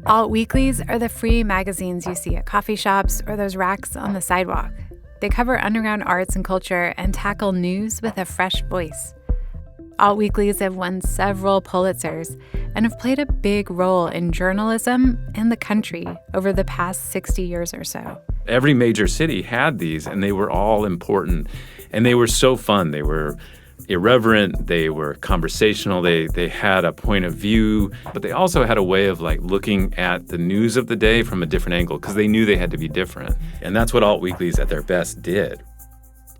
Alt-weeklies are the free magazines you see at coffee shops or those racks on the sidewalk. They cover underground arts and culture and tackle news with a fresh voice. Alt-weeklies have won several Pulitzers and have played a big role in journalism and the country over the past 60 years or so. Every major city had these, and they were all important. And they were so fun. They were irreverent, they were conversational, they had a point of view, but they also had a way of looking at the news of the day from a different angle because they knew they had to be different. And that's what Alt-weeklies at their best did.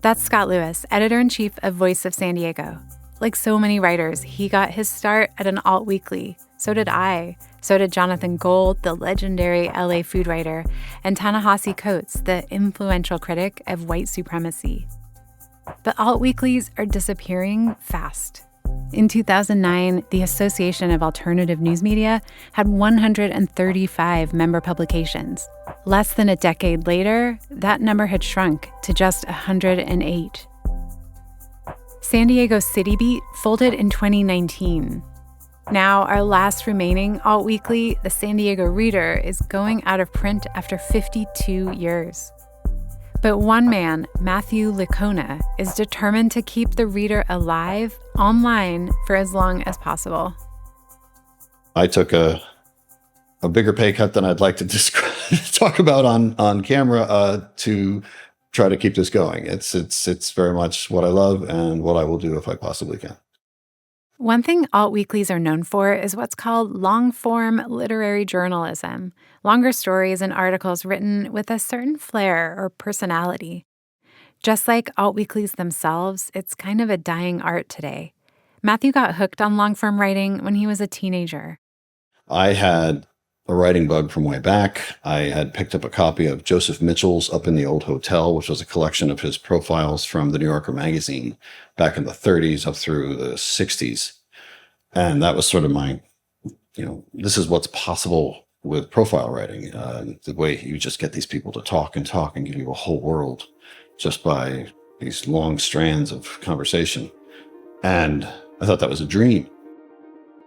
That's Scott Lewis, editor-in-chief of Voice of San Diego. Like so many writers, he got his start at an alt-weekly. So did I. So did Jonathan Gold, the legendary LA food writer, and Ta-Nehisi Coates, the influential critic of white supremacy. But alt-weeklies are disappearing fast. In 2009, the Association of Alternative News Media had 135 member publications. Less than a decade later, that number had shrunk to just 108. San Diego City Beat folded in 2019. Now, our last remaining alt-weekly, the San Diego Reader, is going out of print after 52 years. But one man, Matthew Lickona, is determined to keep the Reader alive online for as long as possible. I took a bigger pay cut than I'd like to talk about on camera to try to keep this going. It's very much what I love and what I will do if I possibly can. One thing alt-weeklies are known for is what's called long-form literary journalism, longer stories and articles written with a certain flair or personality. Just like alt-weeklies themselves, it's kind of a dying art today. Matthew got hooked on long-form writing when he was a teenager. I had a writing bug from way back. I had picked up a copy of Joseph Mitchell's Up in the Old Hotel, which was a collection of his profiles from the New Yorker magazine back in the 30s up through the 60s. And that was sort of my, this is what's possible with profile writing. The way you just get these people to talk and give you a whole world just by these long strands of conversation. And I thought that was a dream.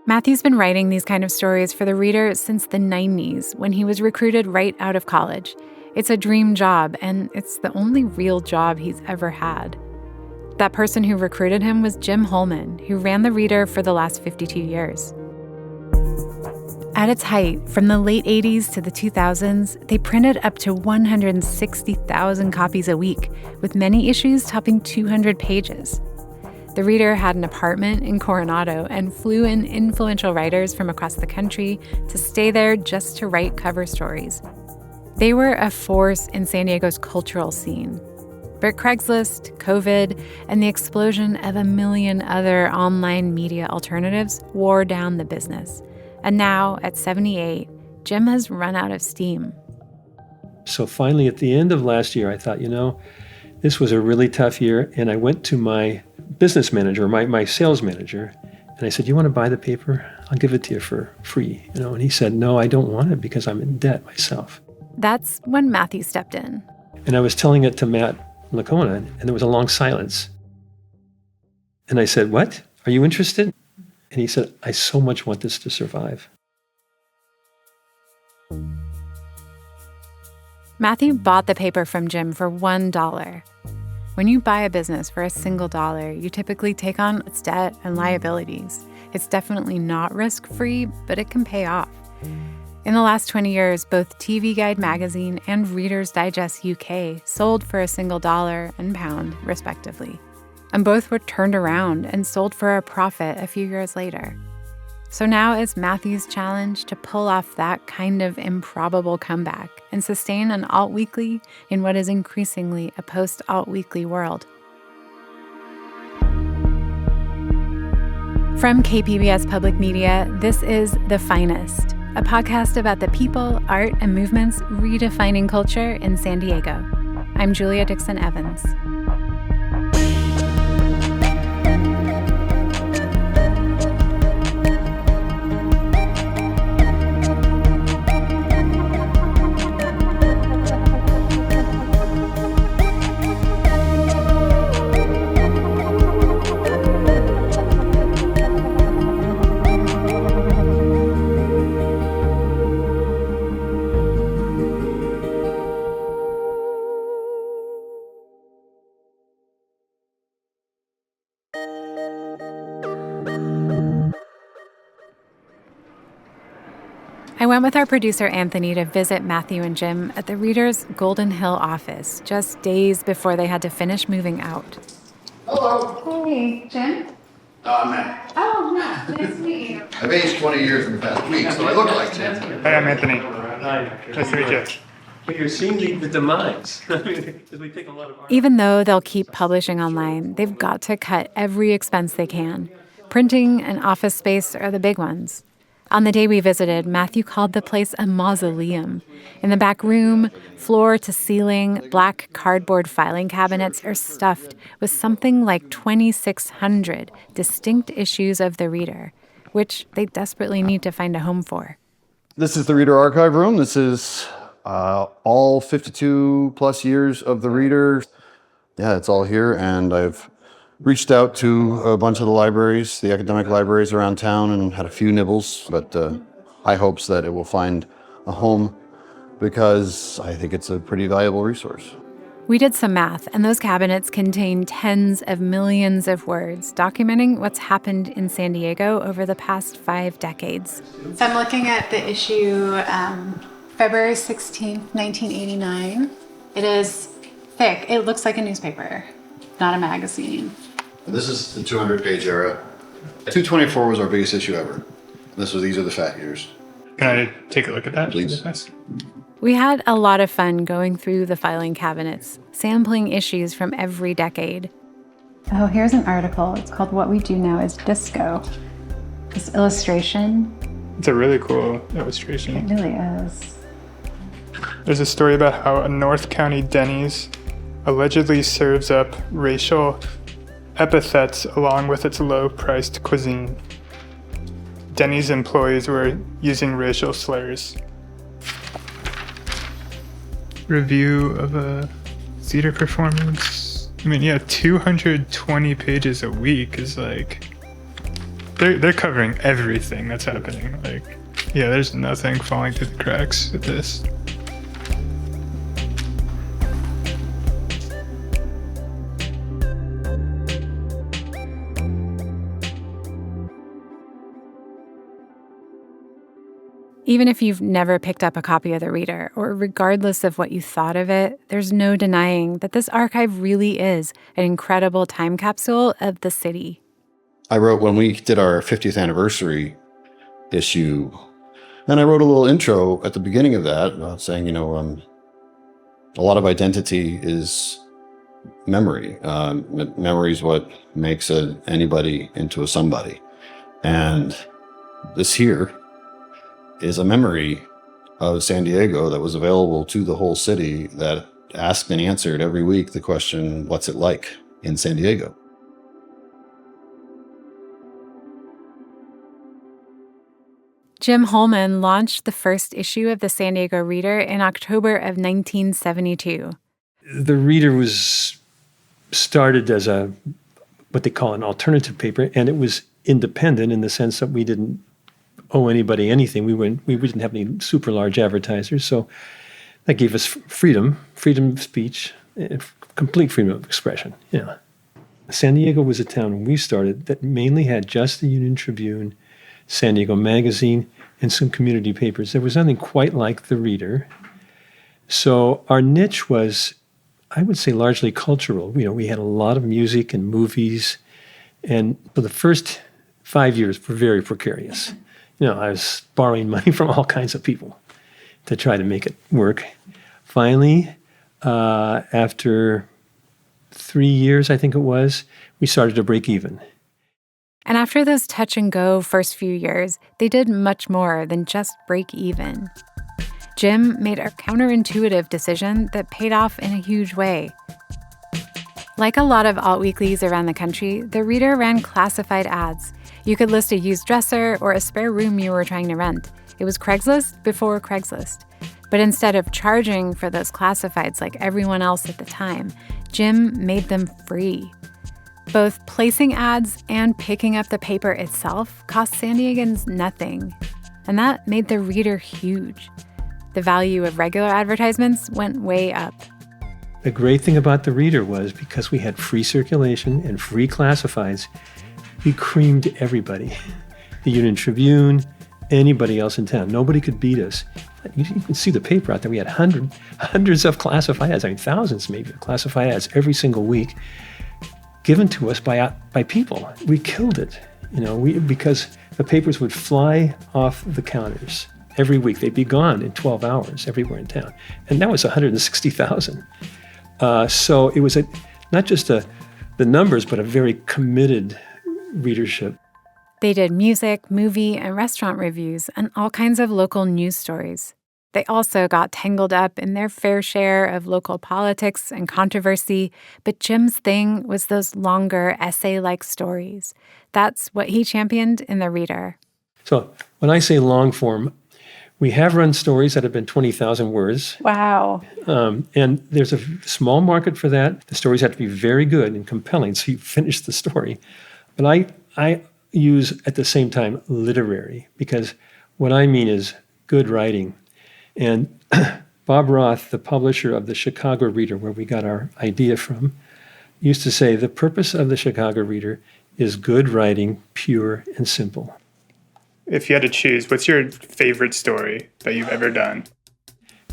Matthew's been writing these kind of stories for the Reader since the 90s, when he was recruited right out of college. It's a dream job, and it's the only real job he's ever had. That person who recruited him was Jim Holman, who ran the Reader for the last 52 years. At its height, from the late 80s to the 2000s, they printed up to 160,000 copies a week, with many issues topping 200 pages. The Reader had an apartment in Coronado and flew in influential writers from across the country to stay there just to write cover stories. They were a force in San Diego's cultural scene. But Craigslist, COVID, and the explosion of a million other online media alternatives wore down the business. And now, at 78, Jim has run out of steam. So finally, at the end of last year, I thought, this was a really tough year. And I went to my business manager, my sales manager, and I said, you want to buy the paper? I'll give it to you for free. And he said, no, I don't want it because I'm in debt myself. That's when Matthew stepped in. And I was telling it to Matt Lickona, and there was a long silence. And I said, what? Are you interested? And he said, I so much want this to survive. Matthew bought the paper from Jim for $1. When you buy a business for a single dollar, you typically take on its debt and liabilities. It's definitely not risk-free, but it can pay off. In the last 20 years, both TV Guide magazine and Reader's Digest UK sold for a single dollar and pound, respectively. And both were turned around and sold for a profit a few years later. So now it's Matthew's challenge to pull off that kind of improbable comeback and sustain an alt-weekly in what is increasingly a post-alt-weekly world. From KPBS Public Media, this is The Finest, a podcast about the people, art, and movements redefining culture in San Diego. I'm Julia Dixon Evans. I went with our producer Anthony to visit Matthew and Jim at the Reader's Golden Hill office just days before they had to finish moving out. Hello. Hey, Jim? I'm Matt. Oh, Matt. Nice to meet you. I've aged 20 years in the past week, so I look like Jim. Hi, I'm Anthony. Hi. Nice to meet you. But you're seeing the demise. Because we take a lot of art. Even though they'll keep publishing online, they've got to cut every expense they can. Printing and office space are the big ones. On the day we visited, Matthew called the place a mausoleum. In the back room, floor to ceiling, black cardboard filing cabinets are stuffed with something like 2,600 distinct issues of the Reader, which they desperately need to find a home for. This is the Reader Archive Room. This is all 52 plus years of the Reader. Yeah, it's all here, and I've reached out to a bunch of the libraries, the academic libraries around town, and had a few nibbles, but high hopes that it will find a home because I think it's a pretty valuable resource. We did some math, and those cabinets contain tens of millions of words documenting what's happened in San Diego over the past 5 decades. So I'm looking at the issue February 16th, 1989. It is thick. It looks like a newspaper, not a magazine. This is the 200-page era. 224 was our biggest issue ever. These are the fat years. Can I take a look at that? Please. We had a lot of fun going through the filing cabinets, sampling issues from every decade. Oh, here's an article. It's called What We Do Now is Disco. This illustration. It's a really cool illustration. It really is. There's a story about how a North County Denny's allegedly serves up racial epithets along with its low-priced cuisine. Denny's employees were using racial slurs. Review of a theater performance. 220 pages a week is like... They're covering everything that's happening. There's nothing falling through the cracks with this. Even if you've never picked up a copy of the Reader, or regardless of what you thought of it, there's no denying that this archive really is an incredible time capsule of the city. I wrote, when we did our 50th anniversary issue, and I wrote a little intro at the beginning of that saying, a lot of identity is memory. Memory is what makes anybody into a somebody. And this here is a memory of San Diego that was available to the whole city that asked and answered every week the question, what's it like in San Diego? Jim Holman launched the first issue of the San Diego Reader in October of 1972. The Reader was started as what they call an alternative paper, and it was independent in the sense that we didn't owe anybody anything. We didn't have any super large advertisers, so that gave us freedom of speech, complete freedom of expression. Yeah. San Diego was a town when we started that mainly had just the Union Tribune, San Diego Magazine, and some community papers. There was nothing quite like the Reader. So our niche was, I would say, largely cultural. We had a lot of music and movies, and for the first 5 years were very precarious. I was borrowing money from all kinds of people to try to make it work. Finally, after 3 years, I think it was, we started to break even. And after those touch-and-go first few years, they did much more than just break even. Jim made a counterintuitive decision that paid off in a huge way. Like a lot of alt-weeklies around the country, the Reader ran classified ads. You could list a used dresser or a spare room you were trying to rent. It was Craigslist before Craigslist. But instead of charging for those classifieds like everyone else at the time, Jim made them free. Both placing ads and picking up the paper itself cost San Diegans nothing. And that made the Reader huge. The value of regular advertisements went way up. The great thing about the Reader was because we had free circulation and free classifieds, we creamed everybody. The Union Tribune, anybody else in town. Nobody could beat us. You can see the paper out there. We had hundreds of classified ads, thousands maybe of classified ads every single week given to us by people. We killed it, because the papers would fly off the counters every week. They'd be gone in 12 hours everywhere in town. And that was 160,000. So it was not just the numbers, but a very committed readership. They did music, movie, and restaurant reviews and all kinds of local news stories. They also got tangled up in their fair share of local politics and controversy, but Jim's thing was those longer essay-like stories. That's what he championed in The Reader. So when I say long form, we have run stories that have been 20,000 words. Wow. And there's a small market for that. The stories have to be very good and compelling, so you finish the story. But I use, at the same time, literary, because what I mean is good writing. And Bob Roth, the publisher of the Chicago Reader, where we got our idea from, used to say, the purpose of the Chicago Reader is good writing, pure and simple. If you had to choose, what's your favorite story that you've ever done?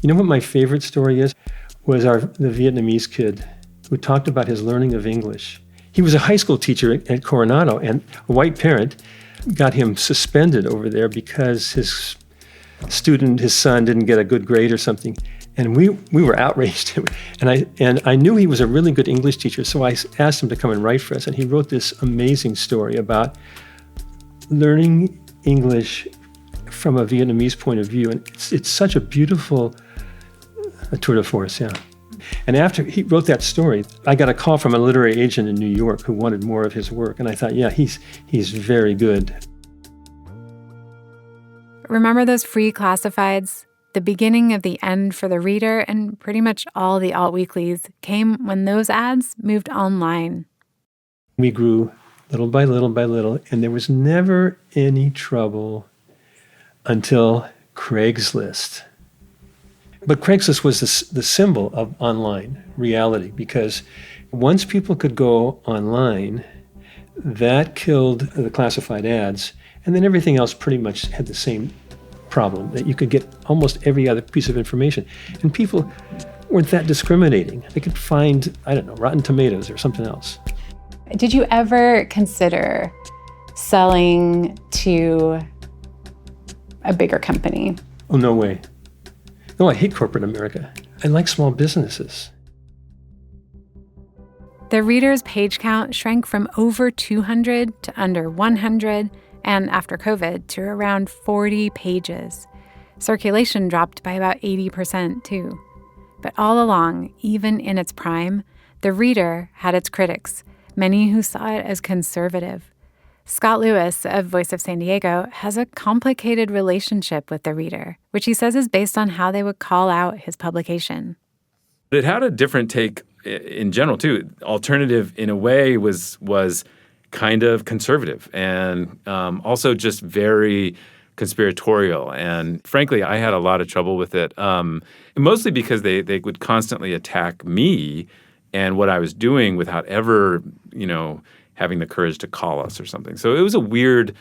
You know what my favorite story is? Was the Vietnamese kid who talked about his learning of English. He was a high school teacher at Coronado, and a white parent got him suspended over there because his son, didn't get a good grade or something. And we were outraged. And I knew he was a really good English teacher, so I asked him to come and write for us. And he wrote this amazing story about learning English from a Vietnamese point of view. And it's such a beautiful tour de force, yeah. And after he wrote that story, I got a call from a literary agent in New York who wanted more of his work. And I thought, yeah, he's very good. Remember those free classifieds? The beginning of the end for The Reader and pretty much all the alt-weeklies came when those ads moved online. We grew little by little by little, and there was never any trouble until Craigslist. But Craigslist was the symbol of online reality, because once people could go online, that killed the classified ads, and then everything else pretty much had the same problem, that you could get almost every other piece of information. And people weren't that discriminating. They could find, Rotten Tomatoes or something else. Did you ever consider selling to a bigger company? Oh, no way. No, I hate corporate America. I like small businesses. The Reader's page count shrank from over 200 to under 100, and after COVID, to around 40 pages. Circulation dropped by about 80% too. But all along, even in its prime, The Reader had its critics, many who saw it as conservative. Scott Lewis of Voice of San Diego has a complicated relationship with The Reader, which he says is based on how they would call out his publication. But it had a different take in general, too. Alternative, in a way, was kind of conservative and also just very conspiratorial. And frankly, I had a lot of trouble with it, mostly because they would constantly attack me and what I was doing without ever, having the courage to call us or something. So it was a weird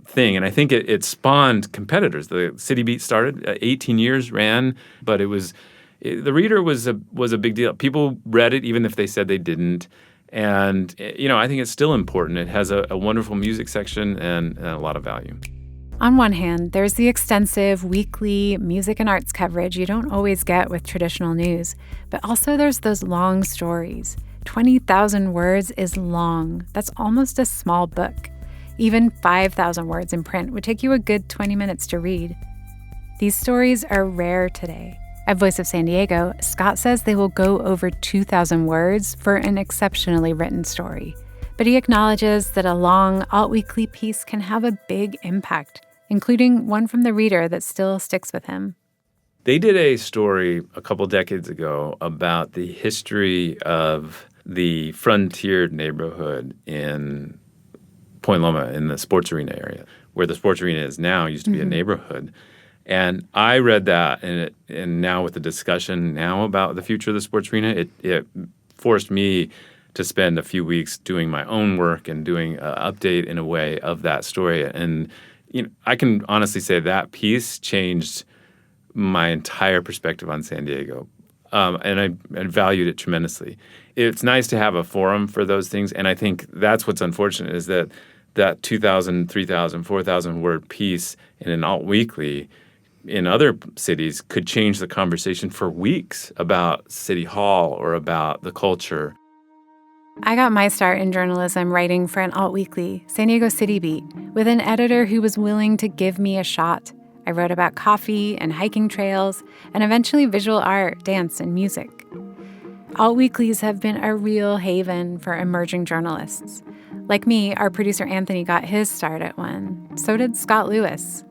thing. And I think it spawned competitors. The City Beat started, 18 years ran, but The Reader was a big deal. People read it even if they said they didn't. And, I think it's still important. It has a wonderful music section and a lot of value. On one hand, there's the extensive weekly music and arts coverage you don't always get with traditional news. But also there's those long stories. 20,000 words is long. That's almost a small book. Even 5,000 words in print would take you a good 20 minutes to read. These stories are rare today. At Voice of San Diego, Scott says they will go over 2,000 words for an exceptionally written story. But he acknowledges that a long alt-weekly piece can have a big impact, including one from The Reader that still sticks with him. They did a story a couple decades ago about the history of the frontier neighborhood in Point Loma in the sports arena area, where the sports arena is now, used to be a neighborhood. And I read that, and now with the discussion now about the future of the sports arena, it forced me to spend a few weeks doing my own work and doing an update in a way of that story. And I can honestly say that piece changed my entire perspective on San Diego. And I valued it tremendously. It's nice to have a forum for those things. And I think that's what's unfortunate is that 2,000, 3,000, 4,000 word piece in an alt-weekly in other cities could change the conversation for weeks about City Hall or about the culture. I got my start in journalism writing for an alt-weekly, San Diego City Beat, with an editor who was willing to give me a shot. I wrote about coffee and hiking trails, and eventually visual art, dance, and music. Alt-weeklies have been a real haven for emerging journalists. Like me, our producer Anthony got his start at one. So did Scott Lewis.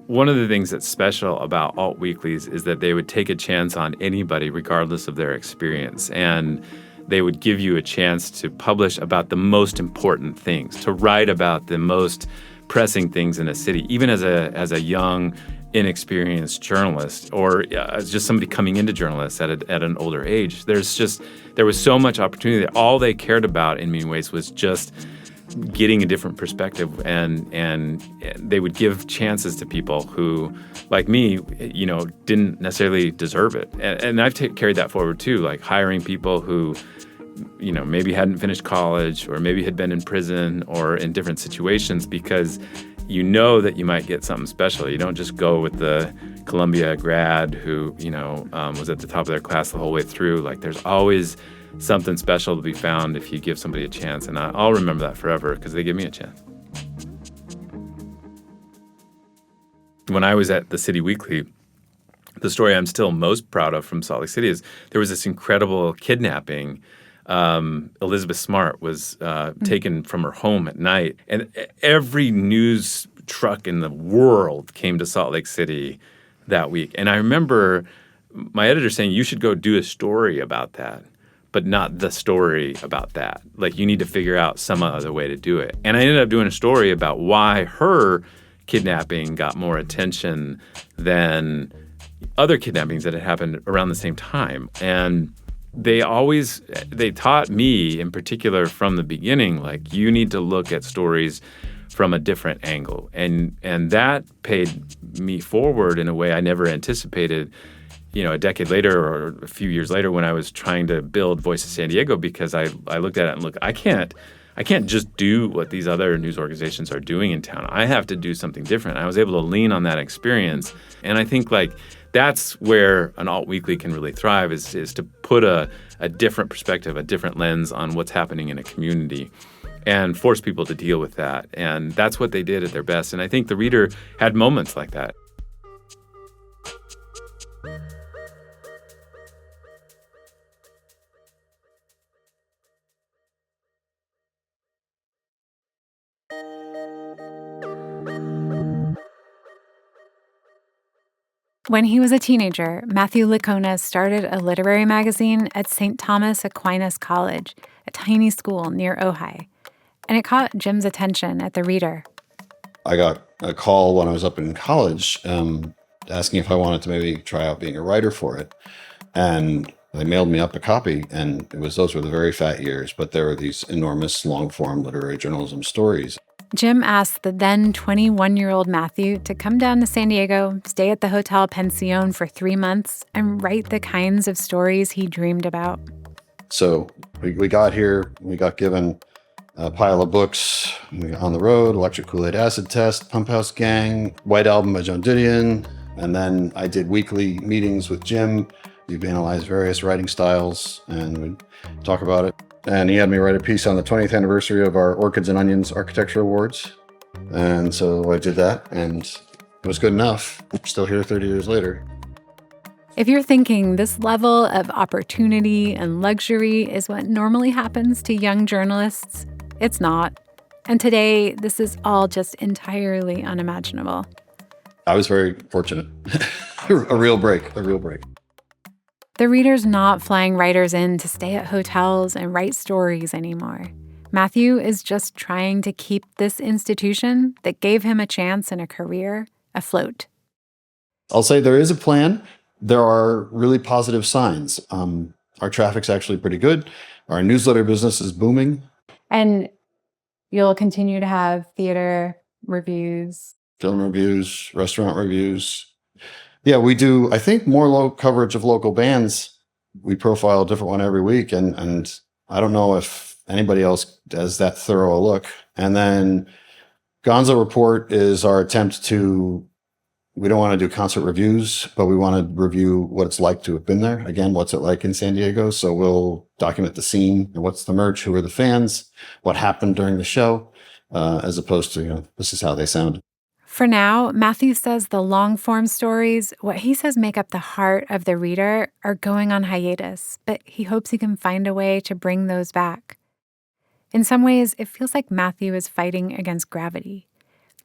One of the things that's special about alt-weeklies is that they would take a chance on anybody regardless of their experience. And they would give you a chance to publish about the most important things, to write about the most pressing things in a city, even as a young, inexperienced journalist or just somebody coming into journalists at an older age. There was so much opportunity that all they cared about in many ways was just getting a different perspective, and they would give chances to people who, like me, didn't necessarily deserve it. And I've carried that forward too, like hiring people who maybe hadn't finished college or maybe had been in prison or in different situations because that you might get something special. You don't just go with the Columbia grad who, was at the top of their class the whole way through. Like there's always something special to be found if you give somebody a chance. And I'll remember that forever because they give me a chance. When I was at the City Weekly, the story I'm still most proud of from Salt Lake City is there was this incredible kidnapping. Elizabeth Smart was taken from her home at night. And every news truck in the world came to Salt Lake City that week. And I remember my editor saying, you should go do a story about that, but not the story about that. Like, you need to figure out some other way to do it. And I ended up doing a story about why her kidnapping got more attention than other kidnappings that had happened around the same time. And they taught me in particular from the beginning, like, you need to look at stories from a different angle. And that paid me forward in a way I never anticipated, a decade later or a few years later when I was trying to build Voice of San Diego, because I looked at it and looked, I can't just do what these other news organizations are doing in town. I have to do something different. I was able to lean on that experience. And I think that's where an alt-weekly can really thrive is to put a different perspective, a different lens on what's happening in a community and force people to deal with that. And that's what they did at their best. And I think the reader had moments like that. When he was a teenager, Matthew Lickona started a literary magazine at St. Thomas Aquinas College, a tiny school near Ojai. And it caught Jim's attention at the Reader. I got a call when I was up in college asking if I wanted to maybe try out being a writer for it. And they mailed me up a copy, and those were the very fat years, but there were these enormous long-form literary journalism stories. Jim asked the then 21-year-old Matthew to come down to San Diego, stay at the Hotel Pension for 3 months, and write the kinds of stories he dreamed about. So we got here, we got given a pile of books. We got On the Road, Electric Kool-Aid Acid Test, Pump House Gang, White Album by Joan Didion. And then I did weekly meetings with Jim. We'd analyze various writing styles and we'd talk about it. And he had me write a piece on the 20th anniversary of our Orchids and Onions Architecture Awards. And so I did that, and it was good enough. I'm still here 30 years later. If you're thinking this level of opportunity and luxury is what normally happens to young journalists, it's not. And today, this is all just entirely unimaginable. I was very fortunate. a real break. The Reader's not flying writers in to stay at hotels and write stories anymore. Matthew is just trying to keep this institution that gave him a chance and a career afloat. I'll say there is a plan. There are really positive signs. Our traffic's actually pretty good. Our newsletter business is booming. And you'll continue to have theater Reviews. Film reviews, restaurant reviews. Yeah, we do, I think, more coverage of local bands. We profile a different one every week, and I don't know if anybody else does that thorough a look. And then Gonzo Report is our attempt to, we don't want to do concert reviews, but we want to review what it's like to have been there. Again, what's it like in San Diego? So we'll document the scene, what's the merch, who are the fans, what happened during the show, as opposed to, this is how they sound. For now, Matthew says the long-form stories, what he says make up the heart of the reader, are going on hiatus, but he hopes he can find a way to bring those back. In some ways, it feels like Matthew is fighting against gravity.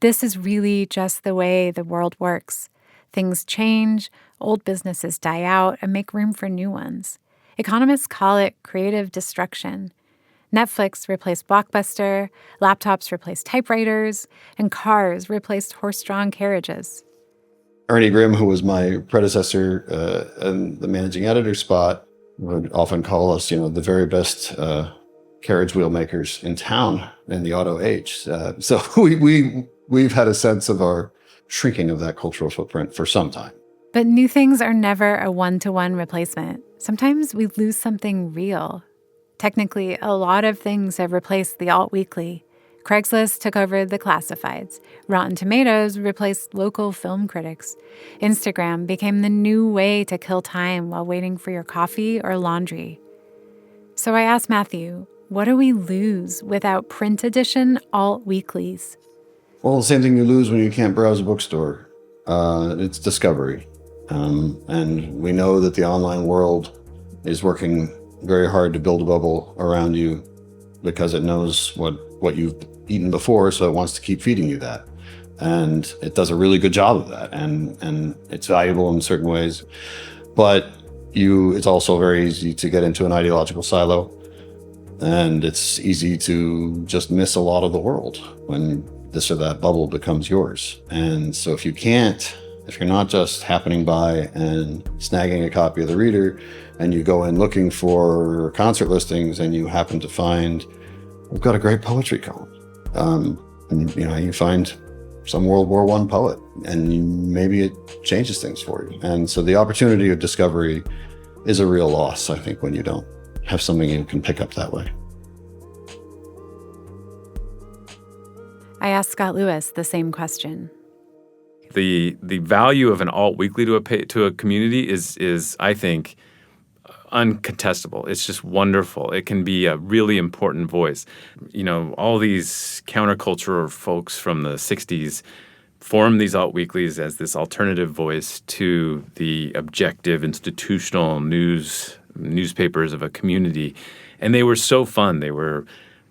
This is really just the way the world works. Things change, old businesses die out and make room for new ones. Economists call it creative destruction. Netflix replaced Blockbuster, laptops replaced typewriters, and cars replaced horse-drawn carriages. Ernie Grimm, who was my predecessor in the managing editor spot, would often call us, the very best carriage wheel makers in town in the auto age. So we've had a sense of our shrinking of that cultural footprint for some time. But new things are never a one-to-one replacement. Sometimes we lose something real. Technically, a lot of things have replaced the Alt-weekly. Craigslist took over the classifieds. Rotten Tomatoes replaced local film critics. Instagram became the new way to kill time while waiting for your coffee or laundry. So I asked Matthew, what do we lose without print edition Alt-weeklies? Well, the same thing you lose when you can't browse a bookstore. It's discovery. And we know that the online world is working very hard to build a bubble around you because it knows what you've eaten before, so it wants to keep feeding you that. And it does a really good job of that, and it's valuable in certain ways. But it's also very easy to get into an ideological silo, and it's easy to just miss a lot of the world when this or that bubble becomes yours. And so if you're not just happening by and snagging a copy of the Reader, and you go in looking for concert listings and you happen to find, we've got a great poetry column. And you find some World War I poet, and maybe it changes things for you. And so the opportunity of discovery is a real loss, I think, when you don't have something you can pick up that way. I asked Scott Lewis the same question. The value of an alt-weekly to a community is I think, uncontestable. It's just wonderful. It can be a really important voice. All these countercultural folks from the 60s formed these alt-weeklies as this alternative voice to the objective institutional newspapers of a community. And they were so fun. They were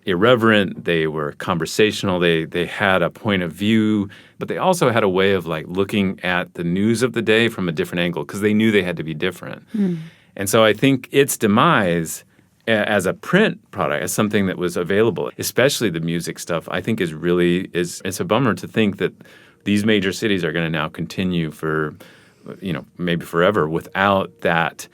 irreverent, they were conversational, they had a point of view, but they also had a way of looking at the news of the day from a different angle because they knew they had to be different. And so I think its demise as a print product, as something that was available, especially the music stuff, I think it's a bummer to think that these major cities are going to now continue for, maybe forever without that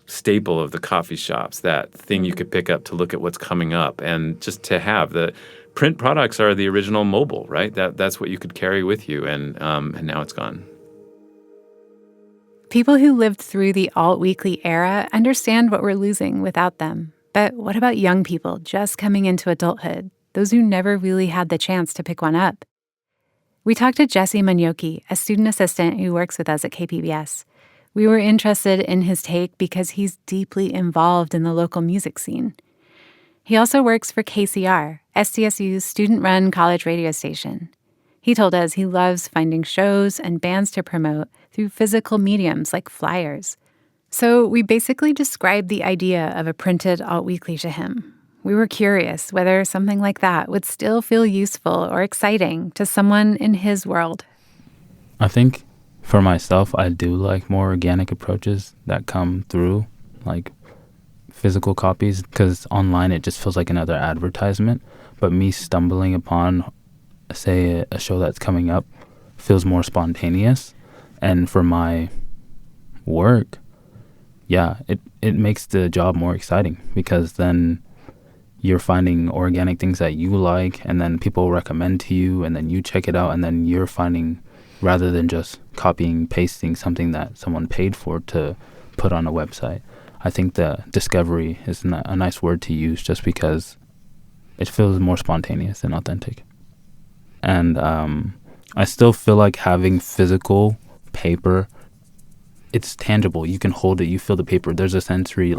staple of the coffee shops, that thing you could pick up to look at what's coming up, and just to have the print products are the original mobile, right? That's what you could carry with you, and now it's gone. People who lived through the Alt-weekly era understand what we're losing without them. But what about young people just coming into adulthood, those who never really had the chance to pick one up? We talked to Jesse Munyoki, a student assistant who works with us at KPBS. We were interested in his take because he's deeply involved in the local music scene. He also works for KCR, SDSU's student-run college radio station. He told us he loves finding shows and bands to promote through physical mediums like flyers. So we basically described the idea of a printed alt-weekly to him. We were curious whether something like that would still feel useful or exciting to someone in his world. I think for myself, I do like more organic approaches that come through, like physical copies, because online it just feels like another advertisement. But me stumbling upon, say, a show that's coming up feels more spontaneous. And for my work, yeah, it makes the job more exciting because then you're finding organic things that you like, and then people recommend to you, and then you check it out, and then you're finding, rather than just copying, pasting something that someone paid for to put on a website. I think the discovery is a nice word to use just because it feels more spontaneous and authentic. And I still feel like having physical paper, it's tangible. You can hold it, you feel the paper. There's a sensory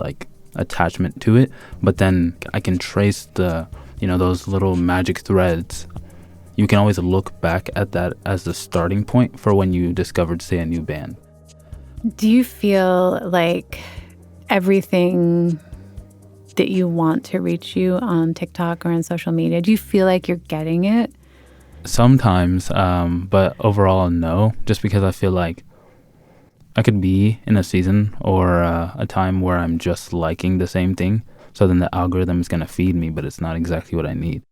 attachment to it, but then I can trace those little magic threads. You can always look back at that as the starting point for when you discovered, say, a new band. Do you feel like everything that you want to reach you on TikTok or on social media, do you feel like you're getting it? Sometimes, but overall, no, just because I feel like I could be in a season or a time where I'm just liking the same thing. So then the algorithm is going to feed me, but it's not exactly what I need.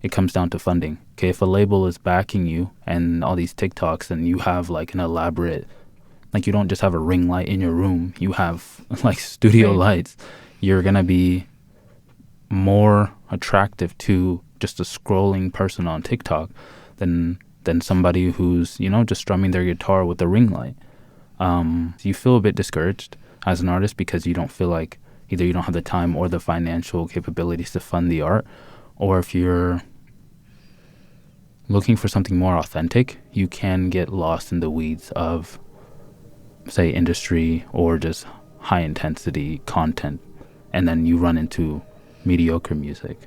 It comes down to funding. Okay, if a label is backing you and all these TikToks and you have an elaborate, you don't just have a ring light in your room, you have studio lights, you're going to be more attractive to just a scrolling person on TikTok than somebody who's, just strumming their guitar with a ring light. You feel a bit discouraged as an artist because you don't feel like either you don't have the time or the financial capabilities to fund the art, or if you're looking for something more authentic, you can get lost in the weeds of, say, industry or just high intensity content, and then you run into mediocre music.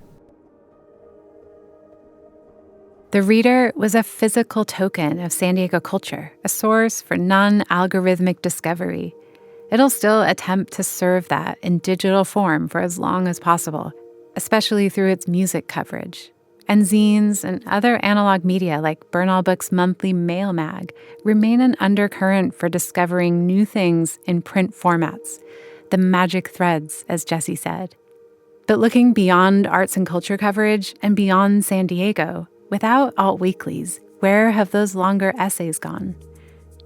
The Reader was a physical token of San Diego culture, a source for non-algorithmic discovery. It'll still attempt to serve that in digital form for as long as possible, especially through its music coverage. And zines and other analog media like Bernal Book's monthly Mail Mag remain an undercurrent for discovering new things in print formats, the magic threads, as Jesse said. But looking beyond arts and culture coverage and beyond San Diego, without Alt-weeklies, where have those longer essays gone?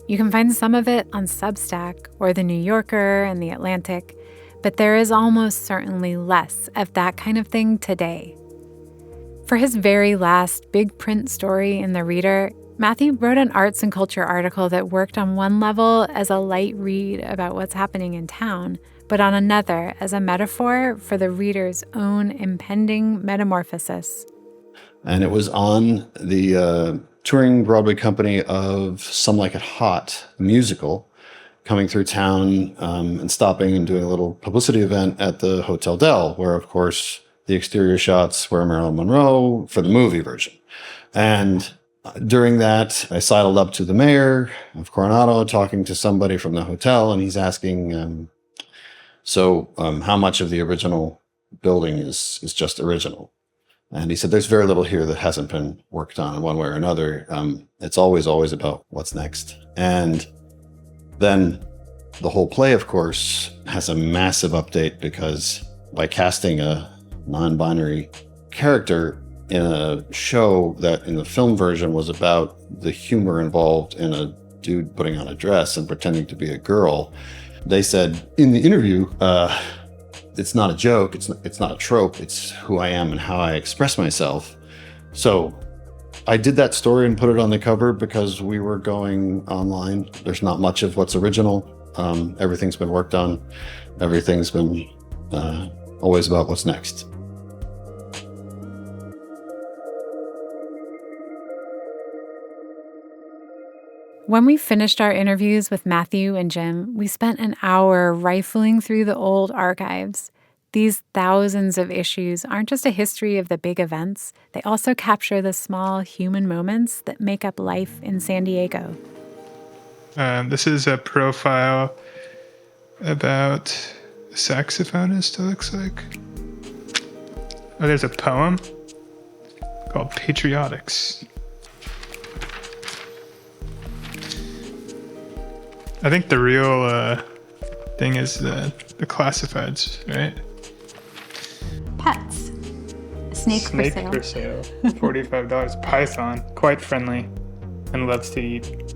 You can find some of it on Substack or The New Yorker and The Atlantic, but there is almost certainly less of that kind of thing today. For his very last big print story in The Reader, Matthew wrote an arts and culture article that worked on one level as a light read about what's happening in town, but on another as a metaphor for the reader's own impending metamorphosis. And it was on the touring Broadway company of Some Like It Hot musical, coming through town and stopping and doing a little publicity event at the Hotel Del, where, of course, the exterior shots were Marilyn Monroe for the movie version. And during that, I sidled up to the mayor of Coronado, talking to somebody from the hotel, and he's asking, how much of the original building is just original? And he said, there's very little here that hasn't been worked on in one way or another. It's always about what's next. And then the whole play, of course, has a massive update because by casting a non-binary character in a show that in the film version was about the humor involved in a dude putting on a dress and pretending to be a girl, they said in the interview, it's not a joke, it's not a trope, it's who I am and how I express myself. So I did that story and put it on the cover because we were going online. There's not much of what's original. Everything's been worked on. Everything's been always about what's next. When we finished our interviews with Matthew and Jim, we spent an hour rifling through the old archives. These thousands of issues aren't just a history of the big events. They also capture the small human moments that make up life in San Diego. This is a profile about a saxophonist, it looks like. Oh, there's a poem called Patriotics. I think the real thing is the classifieds, right? Pets. Snake for sale. $45. Python, quite friendly and loves to eat.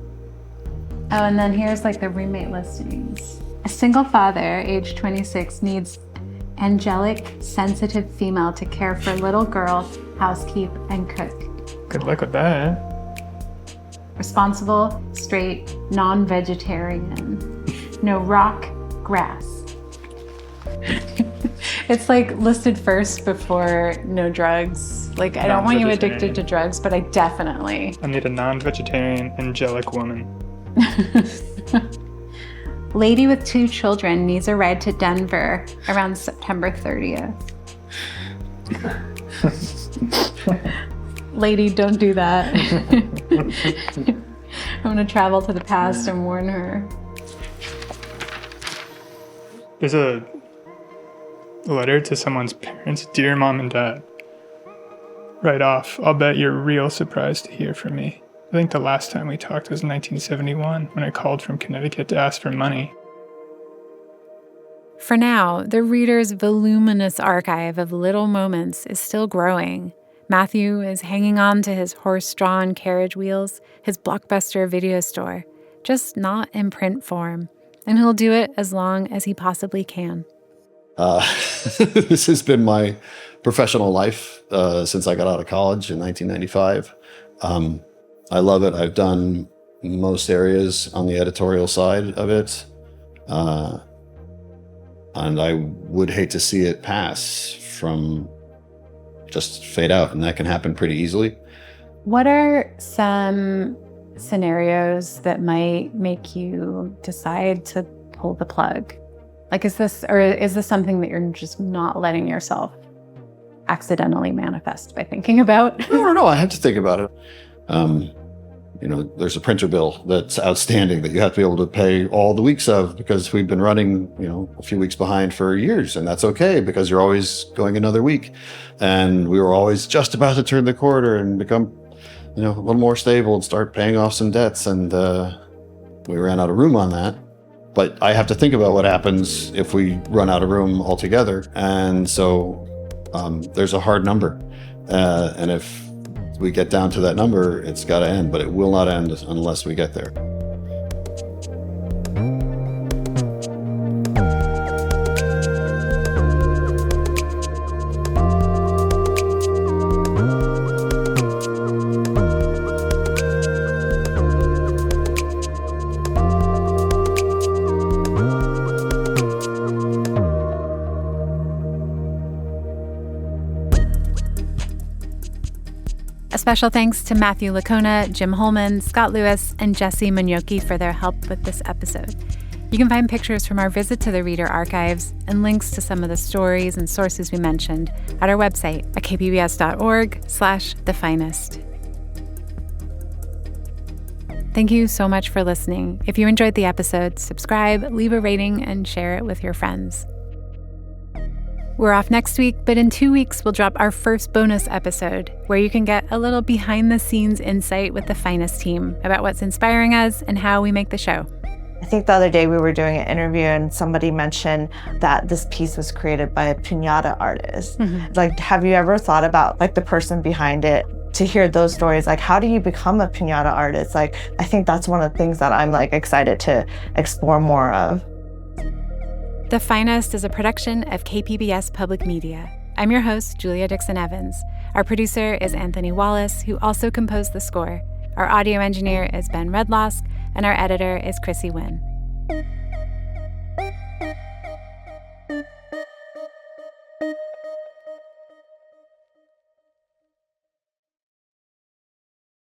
Oh, and then here's the roommate listings. A single father, age 26, needs angelic, sensitive female to care for little girl, housekeep, and cook. Good luck with that. Responsible, straight, non-vegetarian. No rock, grass. It's like listed first before no drugs. Like, I don't want you addicted to drugs, but I definitely. I need a non-vegetarian, angelic woman. Lady with 2 children needs a ride to Denver around September 30th. Lady, don't do that. I'm gonna travel to the past and warn her. There's a letter to someone's parents. Dear Mom and Dad, right off, I'll bet you're real surprised to hear from me. I think the last time we talked was in 1971 when I called from Connecticut to ask for money. For now, the reader's voluminous archive of little moments is still growing. Matthew is hanging on to his horse-drawn carriage wheels, his Blockbuster video store, just not in print form. And he'll do it as long as he possibly can. This has been my professional life since I got out of college in 1995. I love it. I've done most areas on the editorial side of it. And I would hate to see it pass from just fade out. And that can happen pretty easily. What are some scenarios that might make you decide to pull the plug? Like, is this something that you're just not letting yourself accidentally manifest by thinking about? I don't know. I have to think about it. There's a printer bill that's outstanding that you have to be able to pay all the weeks of because we've been running, a few weeks behind for years. And that's okay because you're always going another week. And we were always just about to turn the corner and become, a little more stable and start paying off some debts. And we ran out of room on that. But I have to think about what happens if we run out of room altogether. And so there's a hard number. And if we get down to that number, it's got to end, but it will not end unless we get there. A special thanks to Matthew Lickona, Jim Holman, Scott Lewis, and Jesse Munyoki for their help with this episode. You can find pictures from our visit to the Reader Archives and links to some of the stories and sources we mentioned at our website at kpbs.org/thefinest. Thank you so much for listening. If you enjoyed the episode, subscribe, leave a rating, and share it with your friends. We're off next week, but in 2 weeks, we'll drop our first bonus episode where you can get a little behind-the-scenes insight with the Finest team about what's inspiring us and how we make the show. I think the other day we were doing an interview and somebody mentioned that this piece was created by a piñata artist. Mm-hmm. Like, have you ever thought about the person behind it? To hear those stories, how do you become a piñata artist? I think that's one of the things that I'm excited to explore more of. The Finest is a production of KPBS Public Media. I'm your host, Julia Dixon Evans. Our producer is Anthony Wallace, who also composed the score. Our audio engineer is Ben Redlosk, and our editor is Chrissy Wynn.